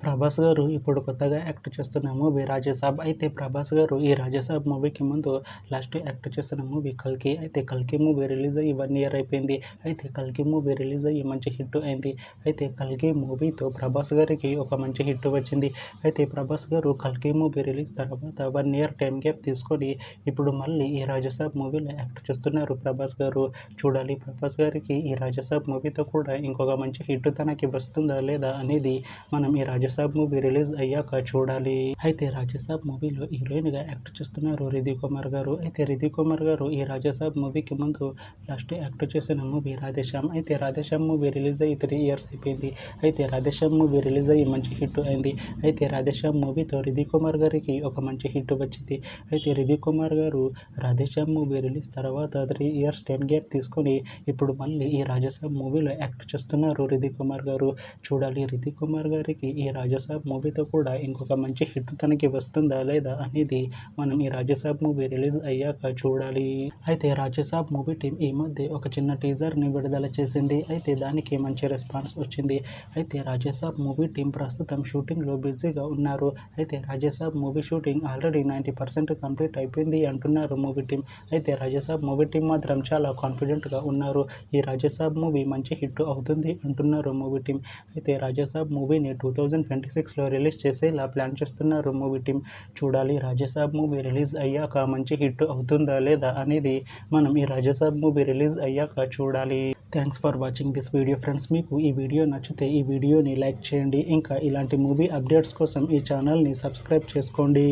ప్రభాస్ గారు ఇప్పుడు కొత్తగా యాక్ట్ చేస్తున్న మూవీ రాజాసాబ్. అయితే ప్రభాస్ గారు ఈ రాజాసాబ్ మూవీకి ముందు లాస్ట్ యాక్ట్ చేస్తున్న మూవీ కల్కి. అయితే కల్కి మూవీ రిలీజ్ అయ్యి 1 ఇయర్ అయిపోయింది. అయితే కల్కి మూవీ రిలీజ్ అయ్యి మంచి హిట్ అయింది. అయితే కల్కి మూవీతో ప్రభాస్ గారికి ఒక మంచి హిట్ వచ్చింది. అయితే ప్రభాస్ గారు కల్కి మూవీ రిలీజ్ తర్వాత 1 ఇయర్ టైం గ్యాప్ తీసుకొని ఇప్పుడు మళ్ళీ ఈ రాజాసాబ్ మూవీలో యాక్ట్ చేస్తున్నారు ప్రభాస్ గారు. చూడాలి ప్రభాస్ గారికి ఈ రాజాసాబ్ మూవీతో కూడా ఇంకొక మంచి హిట్ తనకి వస్తుందా లేదా అనేది మనం ఈ రాజాసాబ్ మూవీ రిలీజ్ అయ్యాక చూడాలి. అయితే రాజాసాబ్ మూవీలో హీరోయిన్ గా యాక్ట్ చేస్తున్నారు రిధి కుమార్ గారు. అయితే రిధి కుమార్ గారు ఈ రాజాసాబ్ మూవీకి ముందు లాస్ట్ యాక్ట్ చేసిన మూవీ రాధేశ్యామ్. అయితే రాధేశ్యామ్ మూవీ రిలీజ్ అయ్యి 3 ఇయర్స్ అయిపోయింది. అయితే రాధేశ్యామ్ మూవీ రిలీజ్ అయ్యి మంచి హిట్ అయింది. అయితే రాధేశ్యామ్ మూవీతో రిధి కుమార్ గారికి ఒక మంచి హిట్ వచ్చింది. అయితే రిధి కుమార్ గారు రాధేశ్యామ్ మూవీ రిలీజ్ తర్వాత 3 ఇయర్స్ టైం గ్యాప్ తీసుకొని ఇప్పుడు మళ్ళీ ఈ రాజాసాబ్ మూవీలో యాక్ట్ చేస్తున్నారు రిధి కుమార్ గారు. చూడాలి రిధి కుమార్ గారికి ఈ రాజాసాబ్ మూవీతో కూడా ఇంకొక మంచి హిట్ తనకి వస్తుందా లేదా అనేది మనం ఈ రాజాసాబ్ మూవీ రిలీజ్ అయ్యాక చూడాలి. అయితే రాజాసాబ్ మూవీ టీం ఈ మధ్య ఒక చిన్న టీజర్ని విడుదల చేసింది. అయితే దానికి మంచి రెస్పాన్స్ వచ్చింది. అయితే రాజాసాబ్ మూవీ టీం ప్రస్తుతం షూటింగ్లో బిజీగా ఉన్నారు. అయితే Rajasaab movie shooting already 90% complete అయిపోయింది అంటున్నారు మూవీ టీం. అయితే రాజాసాబ్ మూవీ టీం మాత్రం చాలా కాన్ఫిడెంట్గా ఉన్నారు. ఈ రాజాసాబ్ మూవీ మంచి హిట్ అవుతుంది అంటున్నారు మూవీ టీం. అయితే రాజాసాబ్ మూవీని 2026లో రిలీజ్ చేసేలా ప్లాన్ చేస్తున్నారు మూవీ టీం. చూడాలి రాజాసాబ్ మూవీ రిలీజ్ అయ్యాక మంచి హిట్ అవుతుందా లేదా అనేది మనం ఈ రాజాసాబ్ మూవీ రిలీజ్ అయ్యాక చూడాలి. Thanks for watching this video friends. మీకు ఈ వీడియో నచ్చితే ఈ వీడియోని లైక్ చేయండి. ఇంకా ఇలాంటి మూవీ అప్డేట్స్ కోసం ఈ ఛానల్ని సబ్స్క్రైబ్ చేసుకోండి.